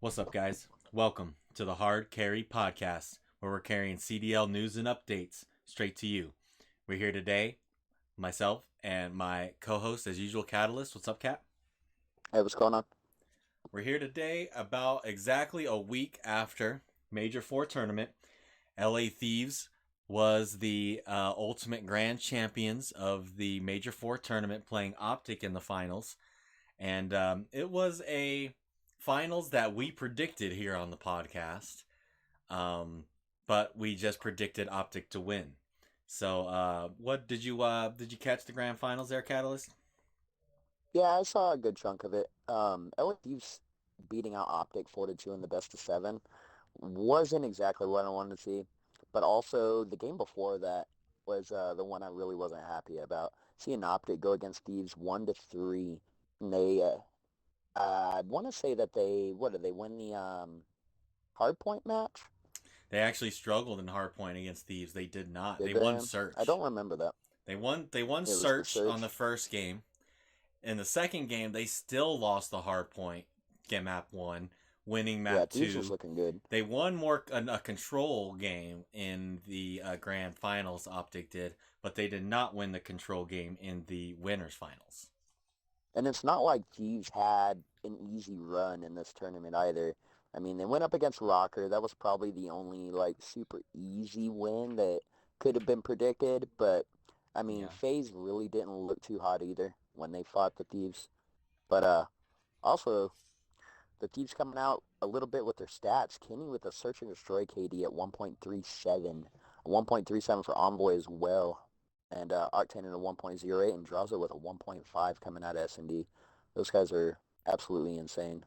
What's up, guys? Welcome to the Hard Carry Podcast, where we're carrying CDL news and updates straight to you. We're here today, myself and my co-host, as usual, Katalyzzt. What's up, Kat? Hey, what's going on? We're here today about exactly a week after Major 4 tournament. LA Thieves was the ultimate grand champions of the Major 4 tournament, playing Optic in the finals. And it was a finals that we predicted here on the podcast, but we just predicted Optic to win. So, what did you catch the grand finals there, Catalyst? Yeah, I saw a good chunk of it. LAFC's beating out Optic 4-2 in the best of seven wasn't exactly what I wanted to see, but also the game before that was the one I really wasn't happy about. Seeing Optic go against Thieves 1-3, and I want to say that what did they win the hard point match? They actually struggled in hardpoint against Thieves. They did not. Did They they? won I search. don't remember that. They won It was the search on search. the first game. In the second game, they still lost the hardpoint game map one, winning Yeah, map Thieves was two. looking good. They won more a control game in the grand finals. Optic did, but they did not win the control game in the winners finals. And it's not like Thieves had an easy run in this tournament either. I mean, they went up against Rocker. That was probably the only like super easy win that could have been predicted. But I mean, Yeah, FaZe really didn't look too hot either when they fought the Thieves. But also the Thieves coming out a little bit with their stats. Kenny with a search and destroy KD at 1.37, 1.37 for Envoy as well, and Octane at a 1.08, and Draza with a 1.5 coming out of S&D. Those guys are absolutely insane.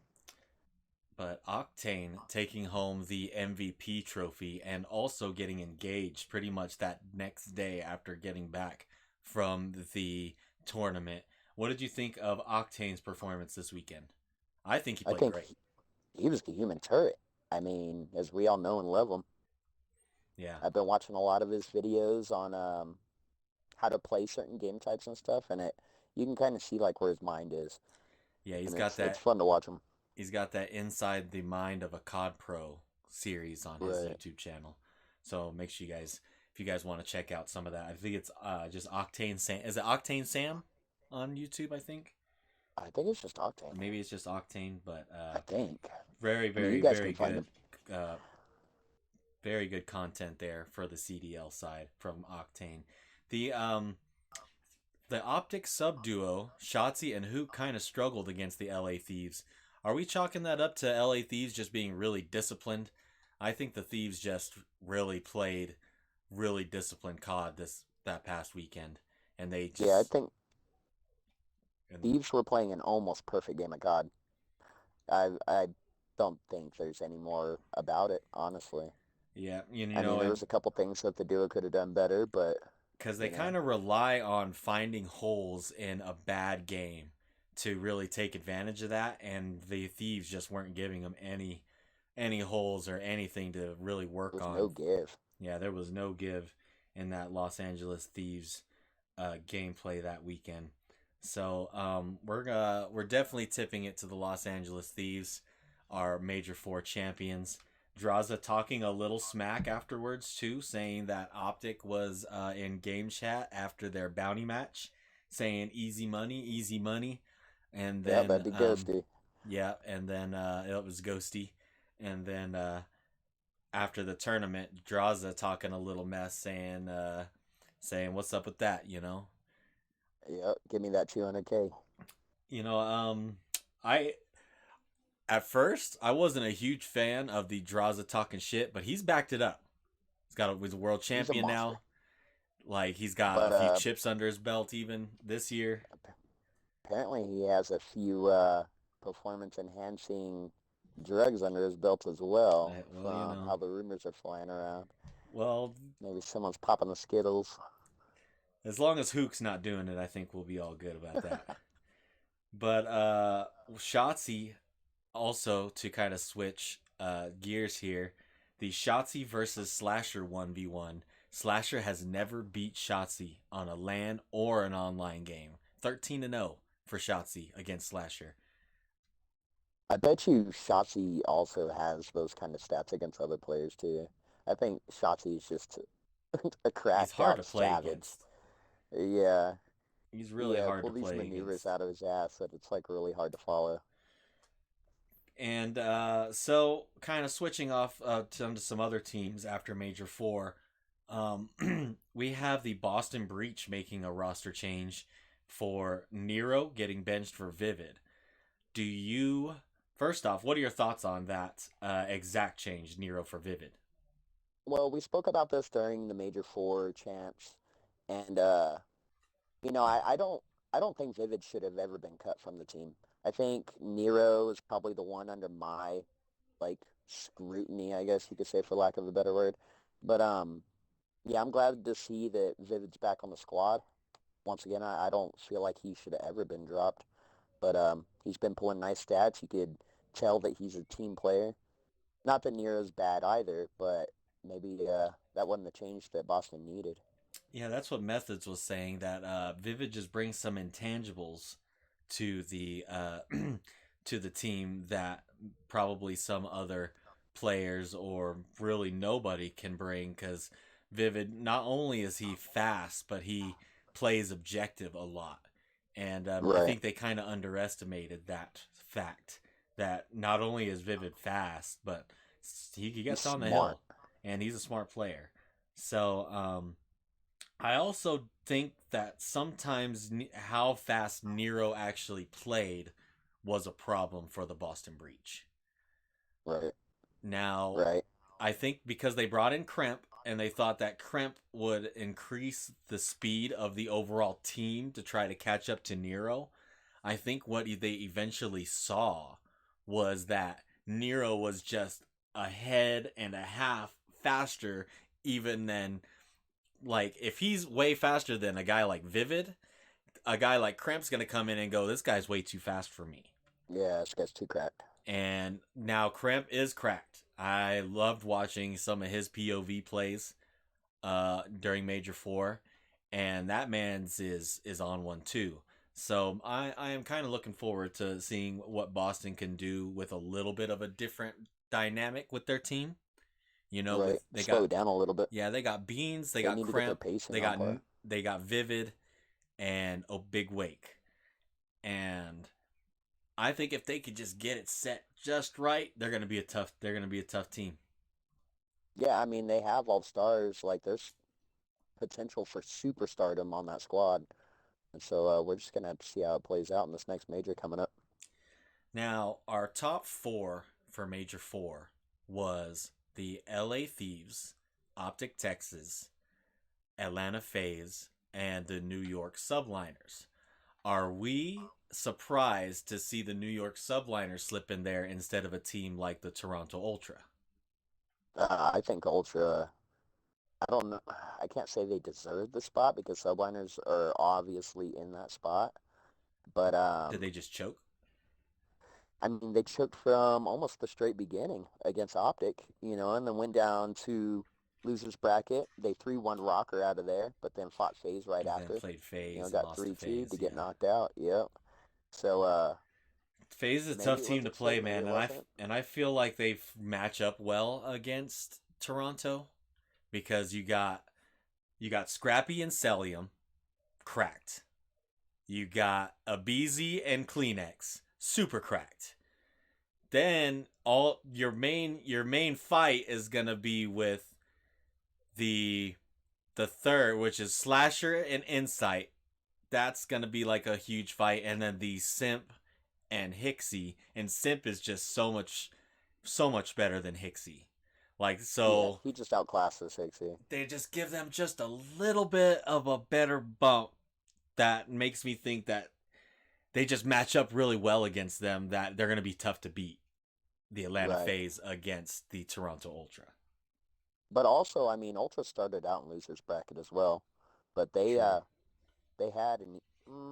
but Octane taking home the MVP trophy and also getting engaged pretty much that next day after getting back from the tournament. What did you think of Octane's performance this weekend? I think he I played think great. he was the human turret. I mean, as we all know and love him. Yeah, I've been watching a lot of his videos on how to play certain game types and stuff, and you can kind of see like where his mind is, yeah, and it's fun to watch him. he's got that inside the mind of a COD Pro series on his Right. YouTube channel. So make sure you guys, if you guys want to check out some of that, I think it's just Octane Sam. Is it Octane Sam on YouTube? I think, I think it's just or Octane. maybe it's just Octane, but I think. very, I mean, you very, guys very can find good. him. Uh, very good content there for the CDL side from Octane. The um the Optic sub duo, Shotzi and Hook, kind of struggled against the LA Thieves. Are we chalking that up to LA Thieves just being really disciplined? I think the Thieves just really played really disciplined COD that past weekend, and they Yeah, I just think and Thieves were playing an almost perfect game of COD. I don't think there's any more about it, honestly. yeah, I mean, there and was a couple things that the duo could have done better, but because they you know, kind of rely on finding holes in a bad game to really take advantage of that, and the Thieves just weren't giving them any holes or anything to really there work was no on. give. Yeah, there was no give in that Los Angeles Thieves gameplay that weekend. So we're definitely tipping it to the Los Angeles Thieves, our Major Four champions. Draza talking a little smack afterwards too, saying that Optic was in game chat after their bounty match, saying easy money, and Yeah, then that'd be ghosty. yeah, and then it was Ghosty, and then after the tournament, Draza talking a little mess, saying what's up with that, you know. Yep, give me that 200K. You know, I at first I wasn't a huge fan of the Draza talking shit, but he's backed it up. He's a world He's a champion monster. now. Like he's got a But few chips under his belt even this year. apparently he has a few performance enhancing drugs under his belt as well, Well, you from know, how the rumors are flying around. well, Maybe someone's popping the Skittles. as long as Hook's not doing it, I think we'll be all good about that. But Shotzi also, to kind of switch gears here, the Shotzi versus Slasher 1v1. Slasher has never beat Shotzi on a LAN or an online game. 13-0 for Shotzi against Slasher. I bet you Shotzi also has those kind of stats against other players too. I think Shotzi is just a He's cracked hard out to play savage. against. Yeah, He's really he hard to pulled these play maneuvers against. out of his ass that it's like really hard to follow. And so, kind of switching off to some other teams after Major Four, we have the Boston Breach making a roster change for Nero getting benched for Vivid. Do you, first off, what are your thoughts on that exact change, Nero for Vivid? Well, we spoke about this during the Major Four champs, and I don't think Vivid should have ever been cut from the team. I think Nero is probably the one under my like scrutiny, I guess you could say, for lack of a better word. But yeah, I'm glad to see that Vivid's back on the squad. Once again, I don't feel like he should have ever been dropped, but he's been pulling nice stats. You could tell that he's a team player. Not that Nero's bad either, but maybe that wasn't the change that Boston needed. Yeah, that's what Methods was saying. That Vivid just brings some intangibles to the to the team that probably some other players or really nobody can bring. Because Vivid, not only is he fast, but he plays objective a lot, and I Right. think they kind of underestimated that fact. That not only is Vivid fast, but he He's gets on the smart. hill, and he's a smart player. So I also think that sometimes how fast Nero actually played was a problem for the Boston Breach. Right. Now, Right. I think because they brought in Kremp and they thought that Kremp would increase the speed of the overall team to try to catch up to Nero, I think what they eventually saw was that Nero was just a head and a half faster even than, like, if he's way faster than a guy like Vivid, a guy like Cramp's gonna come in and go, "This guy's way too fast for me." Yeah, this guy's too cracked. And now Cramp is cracked. I loved watching some of his POV plays during Major Four, and that man's is on one too. So I am kind of looking forward to seeing what Boston can do with a little bit of a different dynamic with their team. You know, Right. with they Slow got, it down a little bit. yeah, they got Beans, they They got need to get their Cramp, pacing they on got par. they got Vivid, and a Big Wake. And I think if they could just get it set just right, they're gonna be a tough team. Yeah, I mean they have all stars. Like there's potential for superstardom on that squad, and so we're just gonna have to see how it plays out in this next major coming up. Now, our top four for Major Four was the LA Thieves, Optic Texas, Atlanta FaZe, and the New York Subliners. Are we surprised to see the New York Subliners slip in there instead of a team like the Toronto Ultra? I think Ultra. I don't know. I can't say they deserve the spot because Subliners are obviously in that spot, but Did they just choke? I mean they choked from almost the straight beginning against Optic, and then went down to losers bracket. They 3-1 Rocker out of there, but then fought FaZe right Then after. played FaZe and Got lost to 3-2 FaZe, to get yeah. knocked out. Yep. So FaZe is a maybe tough it was team to a play, choke, maybe man, it wasn't. and I feel like they match up well against Toronto because you got Scrappy and Celium cracked. You got Abizi and Kleenex super cracked. Then all your main fight is gonna be with the the third, which is Slasher and Insight. That's gonna be like a huge fight, and then the Simp and Hixie, and Simp is just so much better than Hixie. Like, Yeah, so he just outclasses Hixie. they just give them just a little bit of a better bump that makes me think that they just match up really well against them, that they're going to be tough to beat, the Atlanta Right. FaZe against the Toronto Ultra. But also, I mean, Ultra started out in losers bracket as well, but True. they had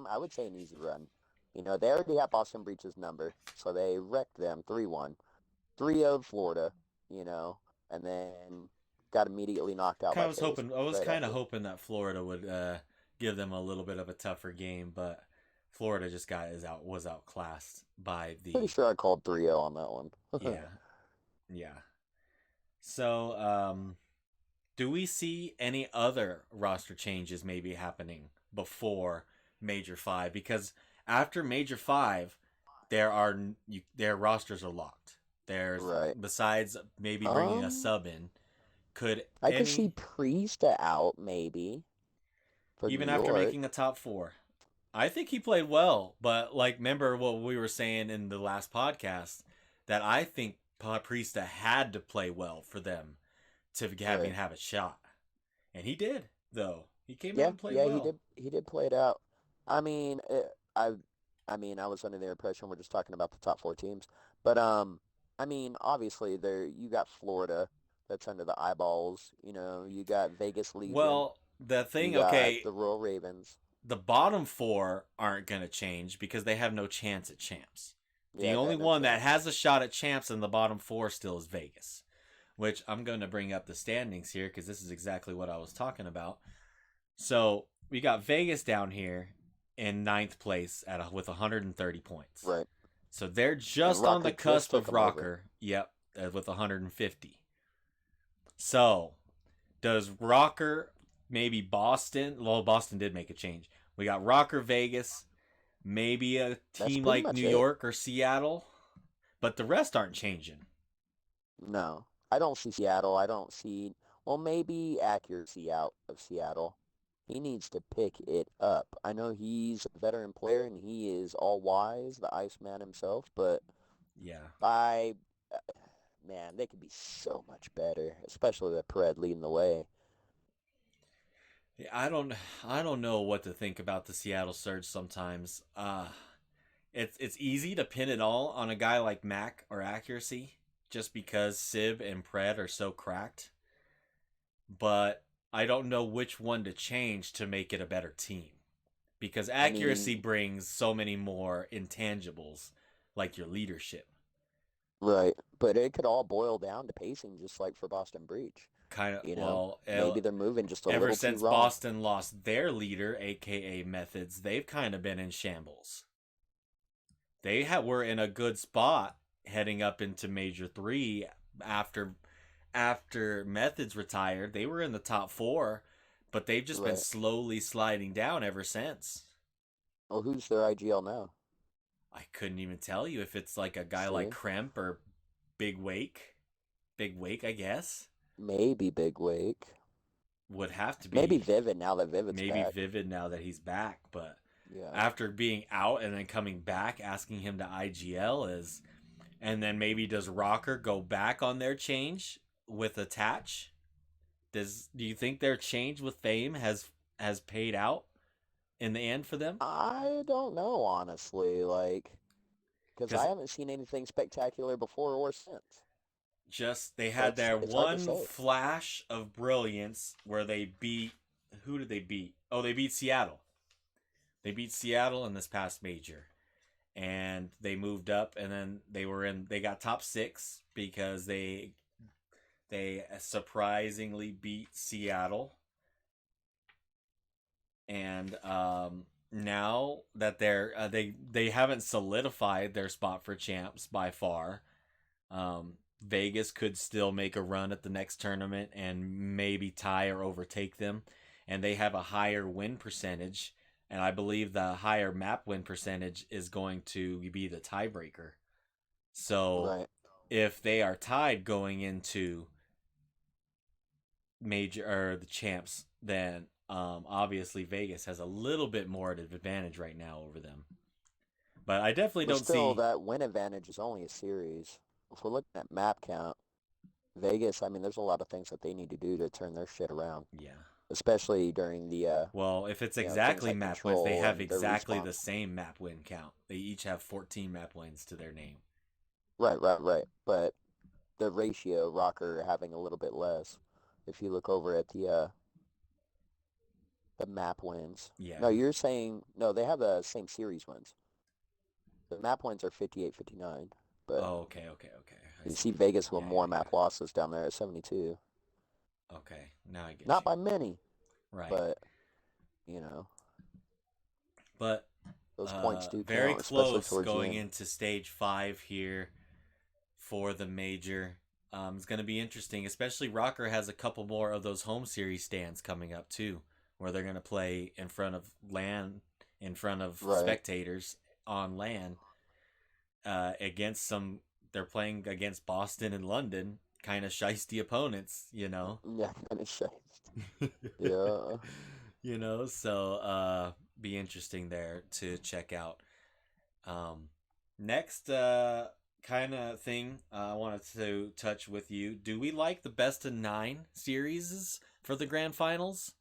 I would say an easy run. They already had Boston Breach's number, so they wrecked them 3-1, 3-0 Florida, you know, and then got immediately knocked out by FaZe I was right kind of after. hoping that Florida would give them a little bit of a tougher game, but Florida just was outclassed by Pretty the sure I called 3-0 on that one. yeah, yeah. So, do we see any other roster changes maybe happening before Major 5? Because after Major 5, their rosters are locked. There's Right. besides maybe bringing a Um, sub in, could I could see any Priest out maybe for New even after York. making a top 4? I think he played well, but like remember what we were saying in the last podcast that I think Priesta had to play well for them to Right. have a shot. And he did, though. He came out Yeah, and played yeah, he well. did. He did play it out. I mean, I was under the impression we're just talking about the top four teams, but I mean, obviously there you got Florida that's under the eyeballs. You know, you got Vegas Legion, Well, the you thing, got okay, the Royal Ravens. the bottom 4 aren't going to change because they have no chance at champs. The Yeah, they only have no one that chance. has a shot at champs in the bottom 4 still is Vegas, which I'm going to bring up the standings here because this is exactly what I was talking about. So we got Vegas down here in ninth place with 130 points. Right. So they're And just on the Rocker just cusp took of them over. Rocker. Yep, with 150. So does Rocker maybe Boston? Well, Boston did make a change. We got Rocker Vegas, maybe a That's team pretty like much New it. York or Seattle, but the rest aren't changing. No, I don't see Seattle. I don't see, well, maybe accuracy out of Seattle. He needs to pick it up. I know he's a veteran player and he is all wise, the Iceman himself, but Yeah. I, man, they could be so much better, especially with Pred leading the way. Yeah, I don't know what to think about the Seattle Surge sometimes. It's easy to pin it all on a guy like Mac or accuracy just because Sib and Pred are so cracked. But I don't know which one to change to make it a better team. Because I accuracy mean, brings so many more intangibles like your leadership. right, but it could all boil down to pacing, just like for Boston Breach. Kind of, You know, well, maybe they're moving just a ever little too since raw. Boston lost their leader, aka Methods, they've kind of been in shambles. Were in a good spot heading up into Major 3 after Methods retired. They were in the top 4, but they've just been Right. slowly sliding down ever since. Well, who's their IGL now? I couldn't even tell you if it's like a guy like See? Kremp or Big Wake. Big Wake, I guess. Maybe Big Wake. Would have to Maybe be Vivid now that Vivid's maybe back. Vivid now that he's back, but Yeah. after being out and then coming back, asking him to IGL is, and then maybe does Rocker go back on their change with Attach? Do you think their change with Fame has paid out in the end for them? I don't know, honestly, like, because I Because haven't seen anything spectacular before or since. just they So had it's their it's hard to one say. flash of brilliance where they beat, who did they beat? Oh, they beat Seattle. They beat Seattle in this past major, and they moved up, and then they got top 6 because they surprisingly beat Seattle, and now that they haven't solidified their spot for champs by far. Vegas could still make a run at the next tournament and maybe tie or overtake them, and they have a higher win percentage. And I believe the higher map win percentage is going to be the tiebreaker. So Right. if they are tied going into major or the champs, then obviously Vegas has a little bit more of an advantage right now over them. But I definitely But don't still, see. that win advantage is only a series. If we're looking at map count, Vegas, I mean, there's a lot of things that they need to do to turn their shit around, Yeah. especially during the, Well, if it's things exactly like map wins, they control have and their exactly respawn. the same map win count. They each have 14 map wins to their name. Right, right, right. But the ratio, Rocker having a little bit less. If you look over at the map wins. Yeah. No, you're saying no, they have the same series wins. The map wins are 58-59, but Oh, okay, okay, okay. I you see see what you mean. Vegas with Yeah, more yeah, map losses down there at 72. yeah. Okay, now I get Not you. by many, Right. but you know, But Those points do Very count, especially close towards the going end. into stage 5 here for the major. It's going to be interesting, especially Rocker has a couple more of those home series stands coming up too, where they're going to play in front of land, in front of Right. spectators on land against some. They're playing against Boston and London, kind of shisty opponents, you know. Yeah, finish safe. Yeah. So be interesting there to check out. Um, next kind of thing I wanted to touch with you. Do we like the best of 9 series for the grand finals,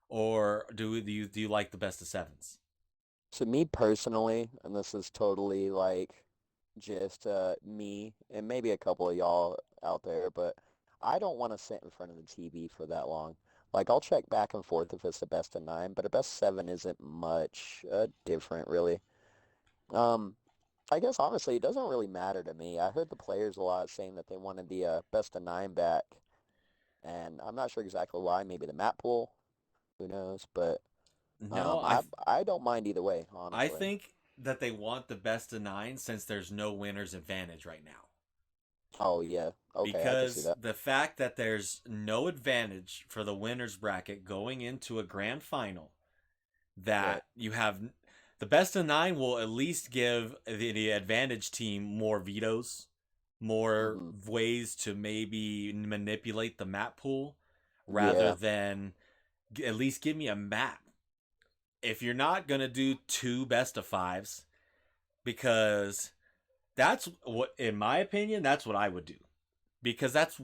or do you like the best of 7s? To me personally, and this is totally like just me and maybe a couple of y'all out there, but I don't want to sit in front of the TV for that long. Like I'll check back and forth if it's the best of 9, but a best 7 isn't much different really. Um, I guess honestly, it doesn't really matter to me. I heard the players a lot saying that they wanted the best of 9 back, and I'm not sure exactly why. Maybe the map pool, who knows? But No, I don't mind either way, I honestly. think that they want the best of 9 since there's no winner's advantage right now. Oh yeah, okay, I can see Because that. the fact that there's no advantage for the winner's bracket going into a grand final, Right. that you have the best of 9 will at least give the advantage team more vetoes, more Mm-hmm. ways to maybe manipulate the map pool rather Yeah. than at least give me a map. If you're not going to do 2 best of 5s, because that's what, in my opinion, that's what I would do. Because that's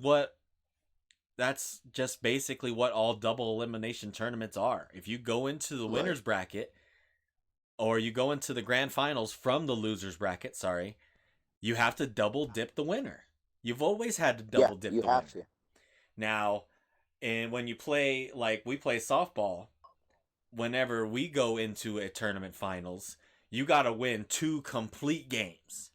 just basically what all double elimination tournaments are. If you go into the Right. winner's bracket or you go into the grand finals from the loser's bracket, sorry, you have to double dip the winner. You've always had to Yeah, double dip you the have winner. to. Now, and when you play, like we play softball, whenever we go into a tournament finals, you got to win 2 complete games.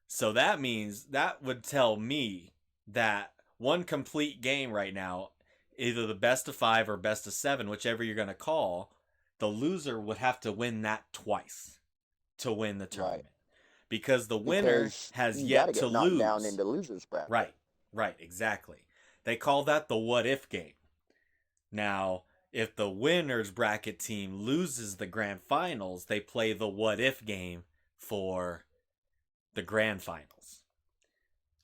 So that means that would tell me that one complete game right now, either the best of 5 or best of 7, whichever you're going to call, the loser would have to win that twice to win the Right. tournament. Because the winner Because has you got to yet to get knocked down lose. into losers bracket. Right, right, exactly. They call that the what if game. Now, if the winner's bracket team loses the grand finals, they play the what if game for the grand finals.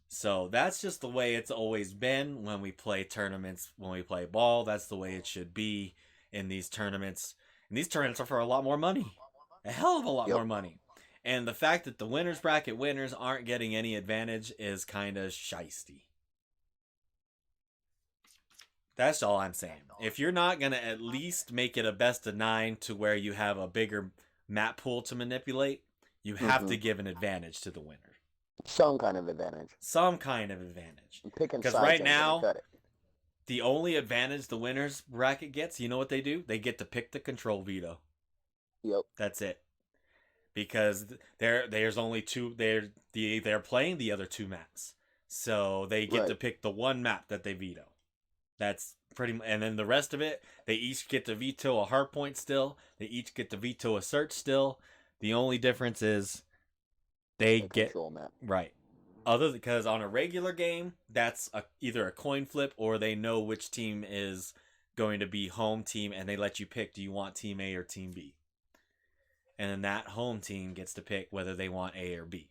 So that's just the way it's always been when we play tournaments, when we play ball. That's the way it should be in these tournaments. And these tournaments are for a lot more money, a hell of a lot Yep. more money. And the fact that the winners bracket winners aren't getting any advantage is kind of shisty. That's all I'm saying. If you're not going to at least make it a best of 9 to where you have a bigger map pool to manipulate, you have Mm-hmm. to give an advantage to the winner. Some kind of advantage. Some kind of advantage. Picking Because sides right ain't gonna now, cut it. the only advantage the winners bracket gets, you know what they do? They get to pick the control veto. Yep. That's it. Because there's only two they're playing the other 2 maps. So they get to Right. pick the one map that they veto. That's pretty much, and then the rest of it, they each get to veto a hard point still. They each get to veto a search still. The only difference is they The get control map. right. Other because on a regular game, that's either a coin flip or they know which team is going to be home team, and they let you pick: do you want team A or team B? And then that home team gets to pick whether they want A or B.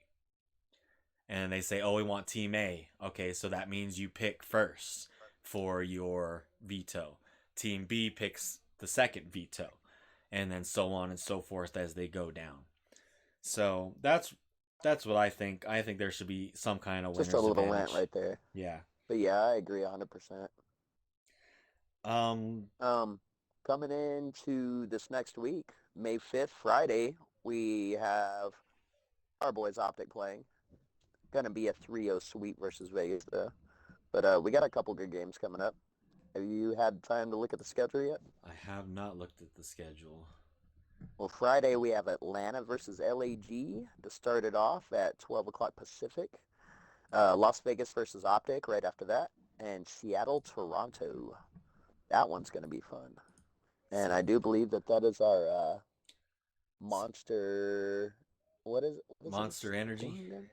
And they say, "Oh, we want team A." Okay, so that means you pick first for your veto. Team B picks the second veto, and then so on and so forth as they go down. So that's what I think. I think there should be some kind of Just a winner's little rant advantage. right there. Yeah. But yeah, I agree 100%. Um. Um, Coming into this next week, May 5th, Friday, we have our boys Optic playing. Gonna be a 3-0 sweep versus Vegas though. But we got a couple good games coming up. Have you had time to look at the schedule yet? I have not looked at the schedule. Well, Friday we have Atlanta versus LAG to start it off at 12 o'clock Pacific. Las Vegas versus Optic right after that. And Seattle, Toronto. That one's going to be fun. And I So do believe that that is our Monster. What is his Monster Energy. thing again?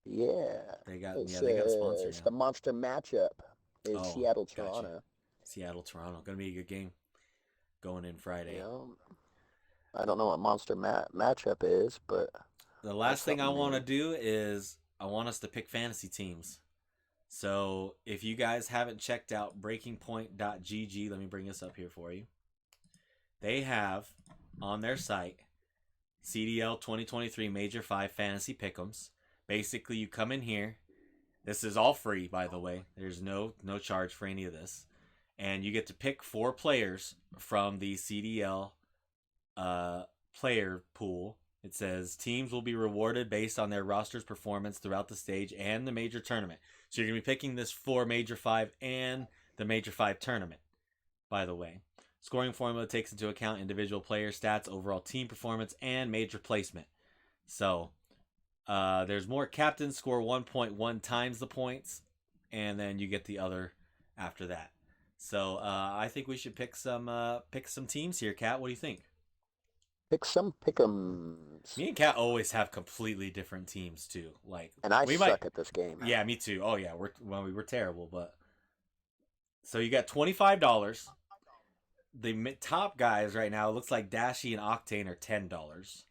Yeah, They got a sponsor it's now. the monster matchup. Is Oh, Seattle gotcha. Toronto? Seattle Toronto gonna be a good game going in You Friday. know, I don't know what monster matchup is, but The that's last thing I something want to new. do is I want us to pick fantasy teams. So if you guys haven't checked out breakingpoint.gg, let me bring this up here for you. They have on their site CDL 2023 Major 5 Fantasy Pick'ems. Basically, you come in here. This is all free, by the way. There's no charge for any of this. And you get to pick 4 players from the CDL uh, player pool. It says teams will be rewarded based on their roster's performance throughout the stage and the major tournament. So you're going to be picking this for Major 5 and the Major 5 tournament, by the way. Scoring formula takes into account individual player stats, overall team performance, and major placement. So there's more captains score 1.1 times the points, and then you get the other after that. So I think we should pick some teams here. Kat, what do you think? Pick some pick'ems. Me and Kat always have completely different teams too. Like And I we might, suck at this game. yeah, me too. Oh yeah, we were terrible, but so you got $25. The top guys right now, it looks like Dashi and Octane are $10.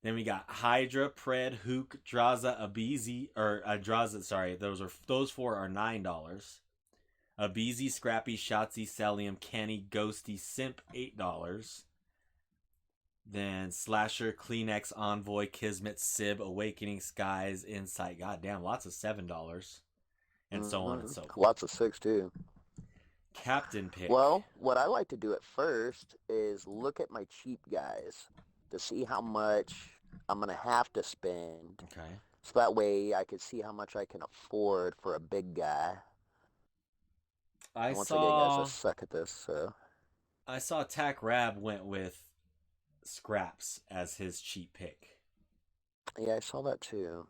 Then we got Hydra, Pred, Hook, Draza, Abizi, or Draza. Sorry, those 4 are $9. Abizi, Scrappy, Shotzi, Celium, Kenny, Ghosty, Simp, $8. Then Slasher, Kleenex, Envoy, Kismet, Sib, Awakening, Skies, Insight. Goddamn, lots of $7, and so on and so forth. Lots of six too. Captain pick. Well, what I like to do at first is look at my cheap guys to see how much I'm gonna have to spend. Okay. So that way I can see how much I can afford for a big guy. I And once again, guys, I saw suck at this, so I saw Tack Rab went with Scraps as his cheap pick. yeah, I saw that too.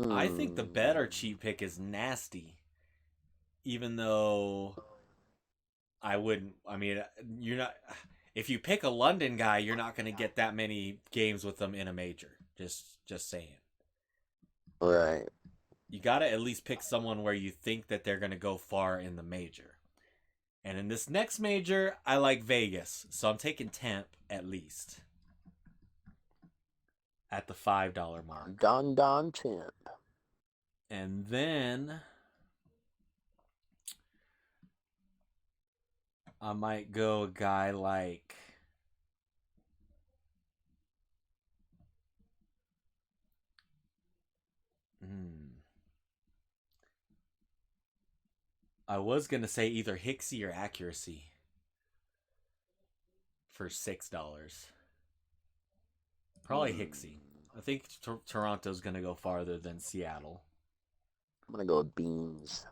I think the better Hmm. cheap pick is Nasty, even though I wouldn't. I mean, you're not. If you pick a London guy, you're not going to get that many games with them in a major. Just saying. Right. You got to at least pick someone where you think that they're going to go far in the major. And in this next major, I like Vegas, so I'm taking Temp at least at the $5 mark. Don Temp. And then I might go a guy like I was gonna say either Hixie or Accuracy for $6. Probably Hixie. I think Toronto's gonna go farther than Seattle. I'm gonna go with Beans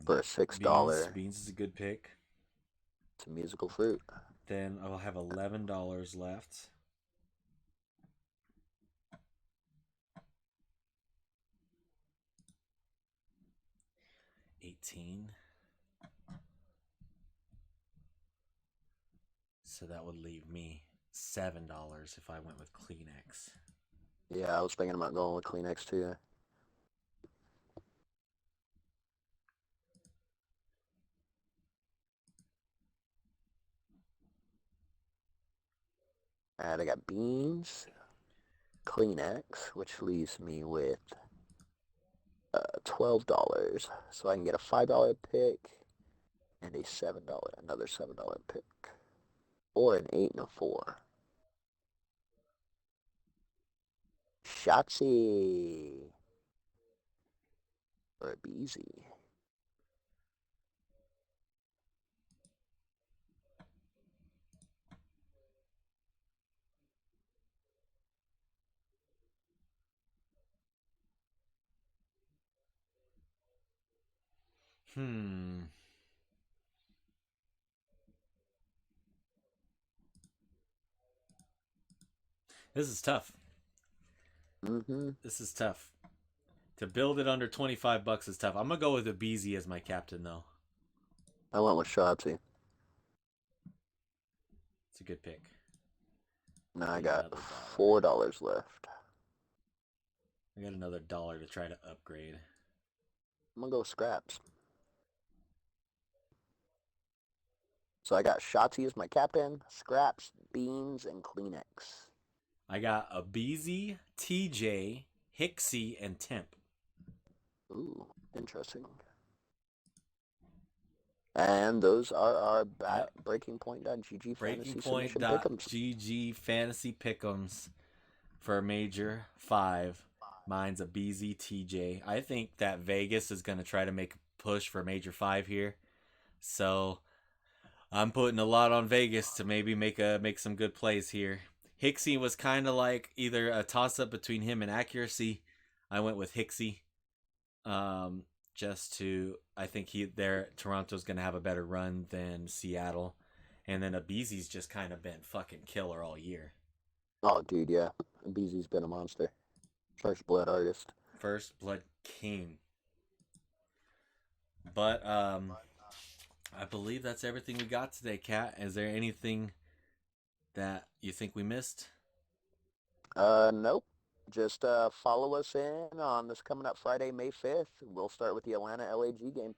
for a six Beans. dollar. Beans is a good pick. It's a musical fruit. Then I'll have $11 left. 18. So that would leave me $7 if I went with Kleenex. Yeah, I was thinking about going with Kleenex too. And I got Beans, Kleenex, which leaves me with $12. So I can get a $5 pick and a another $7 pick, or an 8 and a 4. Shotzi, or a Beezy. Hmm. This is tough. Mm-hmm. This is tough. To build it under $25 is tough. I'm gonna go with Abizi as my captain though. I went with Shotzi. It's a good pick. Now I Need got another dollar. $4 left. I got another dollar to try to upgrade. I'm gonna go scraps. So I got Shotzi as my captain, scraps, beans, and Kleenex. I got a BZ, TJ, Hixie, and Temp. Ooh, interesting. And those are our Yep. breakingpoint.gg fantasy submission pick'ems. Breakingpoint.gg fantasy pick'ems for Major 5. Mine's a BZTJ. I think that Vegas is going to try to make a push for Major 5 here. So I'm putting a lot on Vegas to maybe make some good plays here. Hixie was kind of like either a toss up between him and accuracy. I went with Hixie. Just to I think Toronto's gonna have a better run than Seattle. And then Abeezy's just kind of been fucking killer all year. Oh, dude, yeah. BZ's been a monster. First blood artist. First blood king. But I believe that's everything we got today, Kat. Is there anything that you think we missed? Nope. Just follow us in on this coming up Friday, May 5th. We'll start with the Atlanta LAG game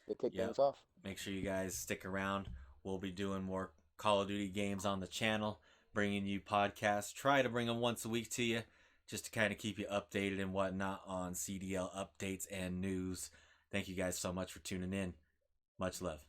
to kick Yep. things off. Make sure you guys stick around. We'll be doing more Call of Duty games on the channel, bringing you podcasts. Try to bring them once a week to you, just to kind of keep you updated and whatnot on CDL updates and news. Thank you guys so much for tuning in. Much love.